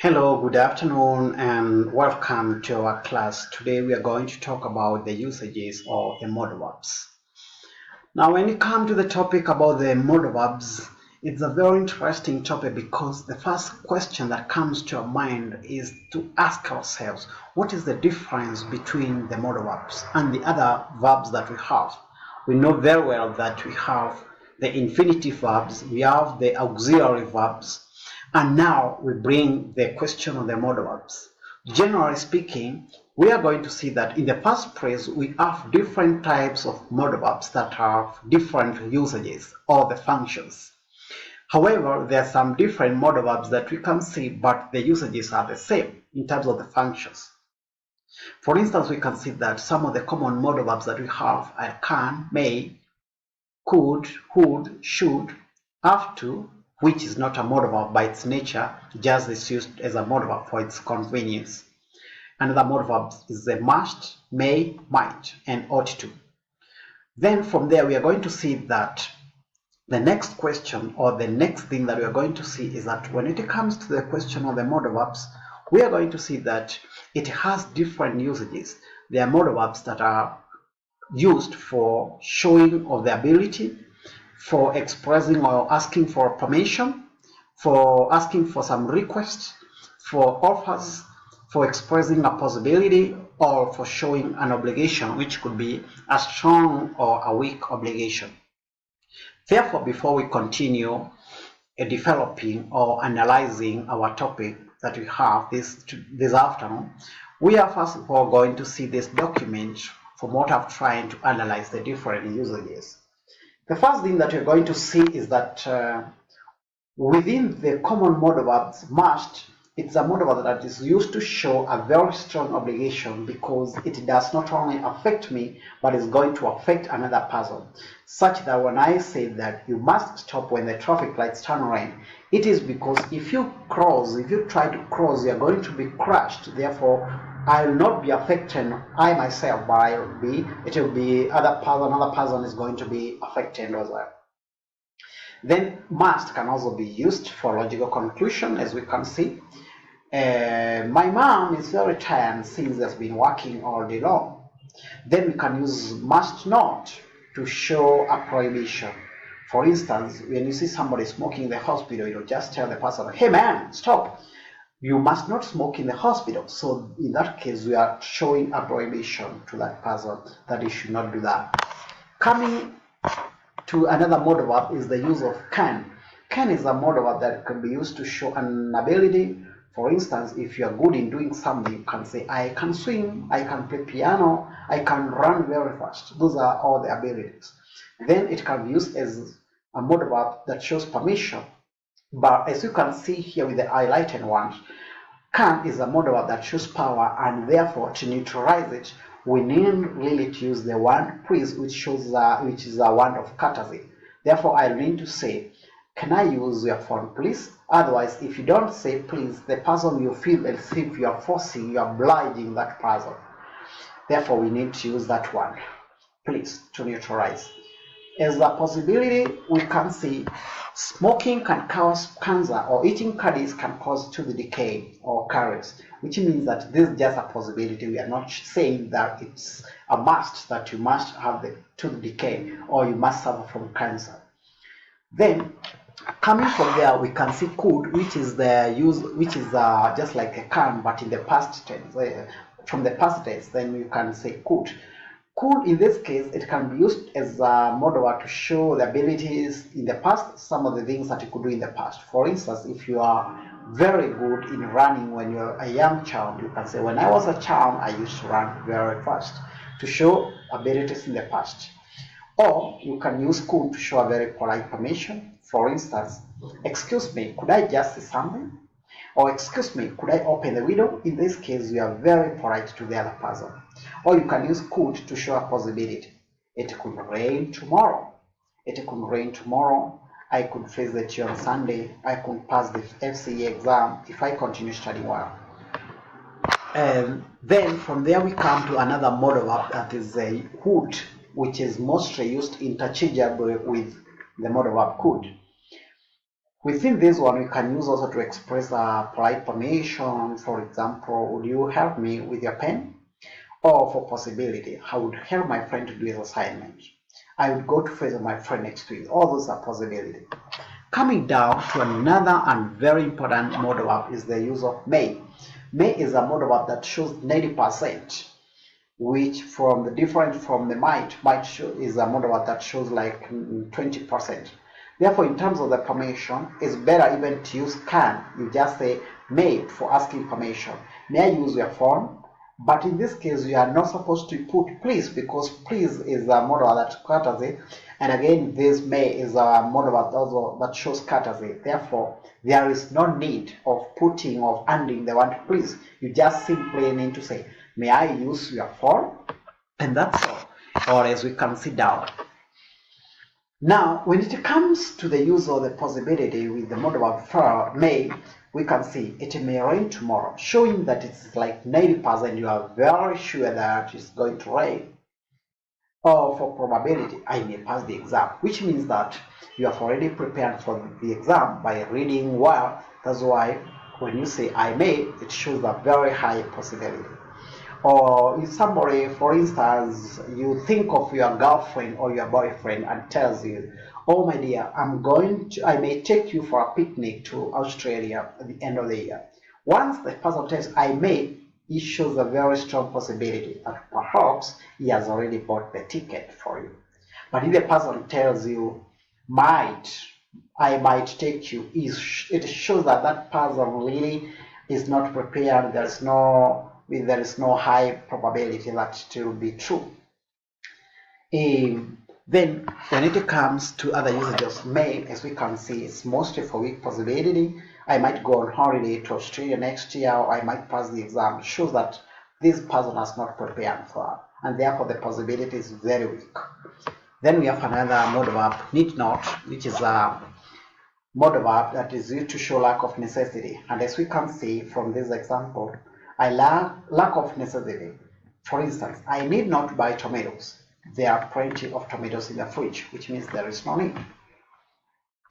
Hello, good afternoon, and welcome to our class. Today we are going to talk about the usages of the modal verbs. Now, when you come to the topic about the modal verbs, it's a very interesting topic because the first question that comes to our mind is to ask ourselves, what is the difference between the modal verbs and the other verbs that we have? We know very well that we have the infinitive verbs, we have the auxiliary verbs, and now we bring the question of the modal verbs. Generally speaking, we are going to see that in the first place we have different types of modal verbs that have different usages or the functions. However, there are some different modal verbs that we can see, but the usages are the same in terms of the functions. For instance, we can see that some of the common modal verbs that we have are can, may, could, would, should, have to, which is not a modal verb by its nature, just is used as a modal verb for its convenience. Another modal verb is the must, may, might, and ought to. Then from there we are going to see that the next question or the next thing that we are going to see is that when it comes to the question of the modal verbs, we are going to see that it has different usages. There are modal verbs that are used for showing of the ability, for expressing or asking for permission, for asking for some requests, for offers, for expressing a possibility, or for showing an obligation, which could be a strong or a weak obligation. Therefore, before we continue developing or analyzing our topic that we have this afternoon, we are first of all going to see this document from what I've tried to analyze the different usages. The first thing that you're going to see is that within the common modal verbs, must, it's a modal verb that is used to show a very strong obligation because it does not only affect me, but is going to affect another person. Such that when I say that you must stop when the traffic lights turn red, it is because if you try to cross, you're going to be crushed. Therefore, I will not be affected, I myself, but it will be another person is going to be affected as well. Then must can also be used for logical conclusion, as we can see. My mom is very tired since has been working all day long. Then we can use must not to show a prohibition. For instance, when you see somebody smoking in the hospital, you just tell the person, hey man, stop. You must not smoke in the hospital. So in that case, we are showing a prohibition to that person that he should not do that. Coming to another modal verb is the use of can. Can is a modal verb that can be used to show an ability. For instance, if you are good in doing something, you can say, I can swim, I can play piano, I can run very fast. Those are all the abilities. Then it can be used as a modal verb that shows permission. But as you can see here with the highlighted one, can is a modal verb that shows power, and therefore to neutralize it, we need really to use the word please, which is a word of courtesy. Therefore, I need to say, can I use your phone, please? Otherwise, if you don't say please, the person will feel as if you are forcing, you are obliging that person. Therefore, we need to use that word, please, to neutralize. As a possibility, we can see smoking can cause cancer, or eating candies can cause tooth decay or caries, which means that this is just a possibility. We are not saying that it's a must that you must have the tooth decay or you must suffer from cancer. Then, coming from there, we can see could, which is just like a can, but in the past tense. From the past tense, then you can say could. Could, in this case, it can be used as a modal verb to show the abilities in the past, some of the things that you could do in the past. For instance, if you are very good in running when you're a young child, you can say, when I was a child, I used to run very fast, to show abilities in the past. Or you can use could to show a very polite permission. For instance, excuse me, could I just say something? Or excuse me, could I open the window? In this case, you are very polite to the other person. Or you can use could to show a possibility. It could rain tomorrow. It could rain tomorrow. I could visit you on Sunday. I could pass the FCE exam if I continue studying well. And then from there we come to another modal verb that is a would, which is mostly used interchangeably with the modal verb could. Within this one, we can use also to express a polite permission. For example, would you help me with your pen? Or for possibility, I would help my friend to do his assignment. I would go to visit my friend next week. All those are possibility. Coming down to another and very important modal verb is the use of may. May is a modal verb that shows 90%, which from the different from the might show is a modal verb that shows like 20%. Therefore, in terms of the permission, it's better even to use can. You just say may for asking permission. May I use your phone? But in this case, you are not supposed to put please, because please is a modal that courtesy, and again, this may is a modal also that shows courtesy. Therefore, there is no need of putting or adding the word please. You just simply need to say, may I use your phone? And that's all. Or as we can see down. Now, when it comes to the use of the possibility with the modal verb may, we can see it may rain tomorrow, showing that it's like 90% you are very sure that it's going to rain. Or for probability, I may pass the exam, which means that you have already prepared for the exam by reading well. That's why when you say I may, it shows a very high possibility. Or if somebody, for instance, you think of your girlfriend or your boyfriend and tells you, oh my dear, I may take you for a picnic to Australia at the end of the year. Once the person tells I may, it shows a very strong possibility that perhaps he has already bought the ticket for you. But if the person tells you I might take you, it shows that that person really is not prepared. There is no high probability that it will be true. Then when it comes to other usages of may, as we can see, it's mostly for weak possibility. I might go on holiday to Australia next year, or I might pass the exam. It shows that this person has not prepared for it, and therefore the possibility is very weak. Then we have another modal verb, need not, which is a modal verb that is used to show lack of necessity. And as we can see from this example, I lack of necessity. For instance, I need not buy tomatoes. There are plenty of tomatoes in the fridge, which means there is no need.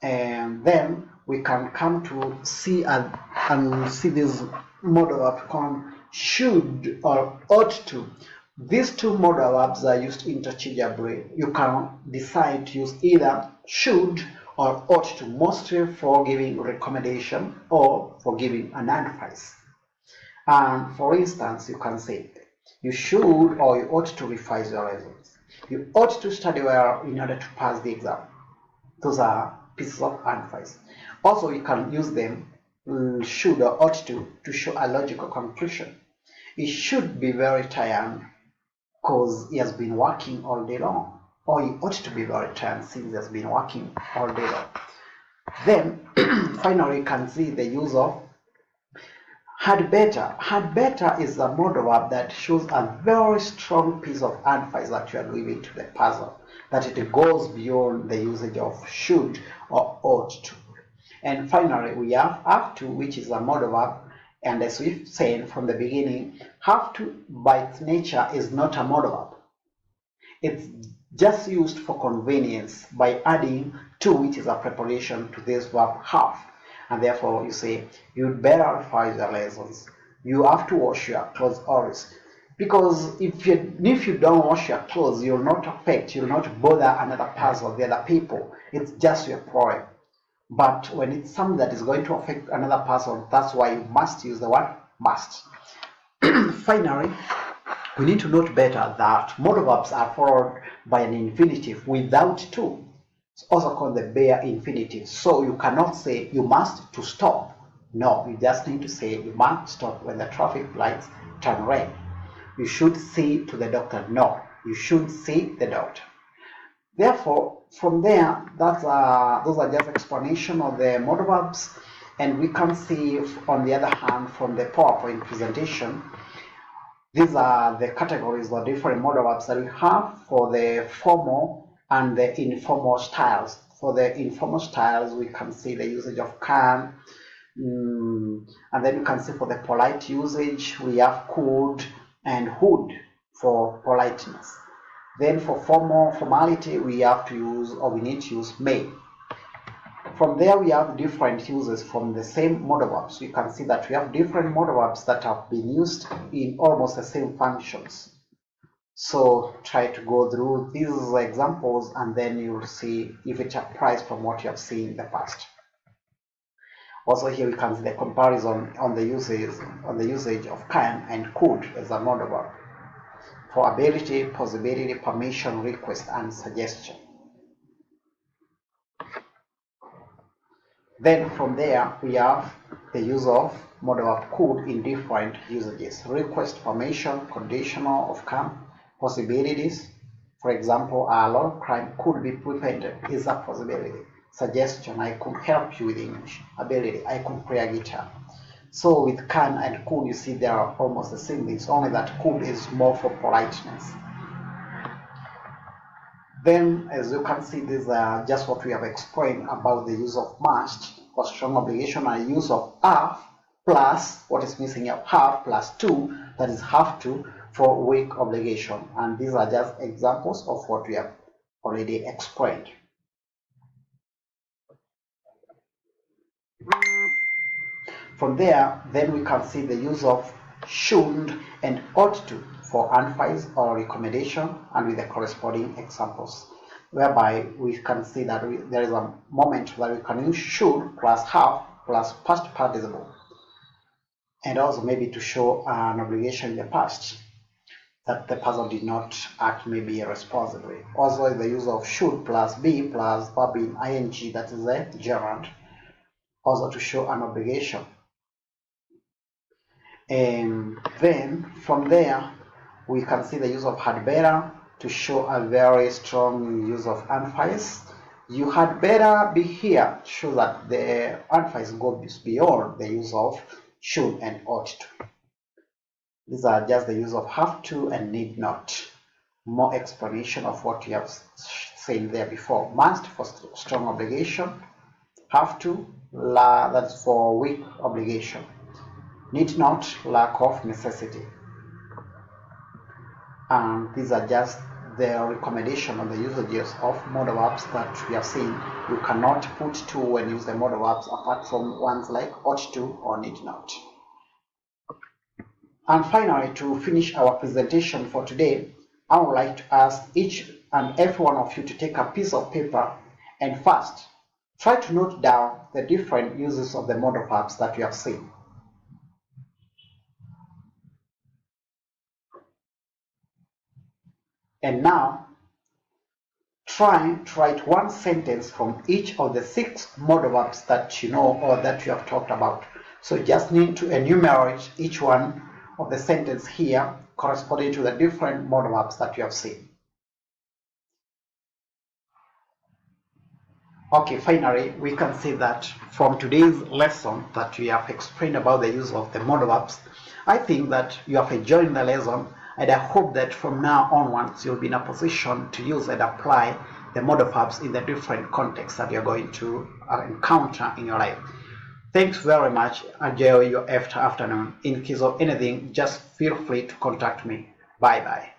And then we can come to see and see this modal verb called should or ought to. These two modal verbs are used interchangeably. You can decide to use either should or ought to, mostly for giving recommendation or for giving an advice. And for instance, you can say you should or you ought to revise your lessons. You ought to study well in order to pass the exam. Those are pieces of advice. Also, you can use them should or ought to show a logical conclusion. He should be very tired because he has been working all day long, or he ought to be very tired since he has been working all day long. Then finally you can see the use of had better. Had better is a modal verb that shows a very strong piece of advice that you are giving to the person, that it goes beyond the usage of should or ought to. And finally we have to, which is a modal verb, and as we've said from the beginning, have to by its nature is not a modal verb. It's just used for convenience by adding to, which is a preparation to this verb have. And therefore you say, you'd better revise your lessons. You have to wash your clothes always. Because if you don't wash your clothes, you'll not bother another person, the other people. It's just your problem. But when it's something that is going to affect another person, that's why you must use the word must. Finally, we need to note better that modal verbs are followed by an infinitive without to. It's also called the bare infinitive. So you cannot say you must to stop. No, you just need to say you must stop when the traffic lights turn red. You should see to the doctor. No, you should see the doctor. Therefore, from there, those are just explanation of the modal verbs, and we can see on the other hand from the PowerPoint presentation, these are the categories or different modal verbs that we have for the formal and the informal styles. For the informal styles, we can see the usage of can, and then you can see for the polite usage, we have could and would for politeness. Then for formality, we need to use may. From there, we have different uses from the same modal verbs. You can see that we have different modal verbs that have been used in almost the same functions. So try to go through these examples and then you'll see if it applies from what you have seen in the past. Also here we can see the comparison on the usage of can and could as a modal verb for ability, possibility, permission, request, and suggestion. Then from there we have the use of modal verb could in different usages: request, permission, conditional of can, possibilities. For example, a lot of crime could be prevented is a possibility. Suggestion: I could help you with English. Ability: I could play a guitar. So with can and could, you see they are almost the same things, only that could is more for politeness. Then, as you can see, these are just what we have explained about the use of must for strong obligation and use of have plus what is missing here, have plus to, that is have to, for weak obligation. And these are just examples of what we have already explained. From there, then we can see the use of should and ought to for advice or recommendation, and with the corresponding examples, whereby we can see that there is a moment that we can use should plus have plus past participle, and also maybe to show an obligation in the past that the person did not act maybe irresponsibly. Also the use of should plus be plus verb in ing, that is a gerund, also to show an obligation. And then from there we can see the use of had better to show a very strong use of advice. You had better be here to show that the advice goes beyond the use of should and ought to. These are just the use of have to and need not. More explanation of what you have said there before. Must for strong obligation, have to, that's for weak obligation. Need not, lack of necessity. And these are just the recommendation on the usages of modal verbs that we have seen. You cannot put to when you use the modal verbs apart from ones like ought to or need not. And finally, to finish our presentation for today, I would like to ask each and every one of you to take a piece of paper and first try to note down the different uses of the modal verbs that we have seen. And now, try to write one sentence from each of the 6 modal verbs that you know or that you have talked about. So you just need to enumerate each one of the sentence here corresponding to the different modal verbs that you have seen. Okay, finally, we can see that from today's lesson that we have explained about the use of the modal verbs, I think that you have enjoyed the lesson, and I hope that from now onwards you'll be in a position to use and apply the modal verbs in the different contexts that you're going to encounter in your life. Thanks very much. Enjoy your afternoon. In case of anything, just feel free to contact me. Bye bye.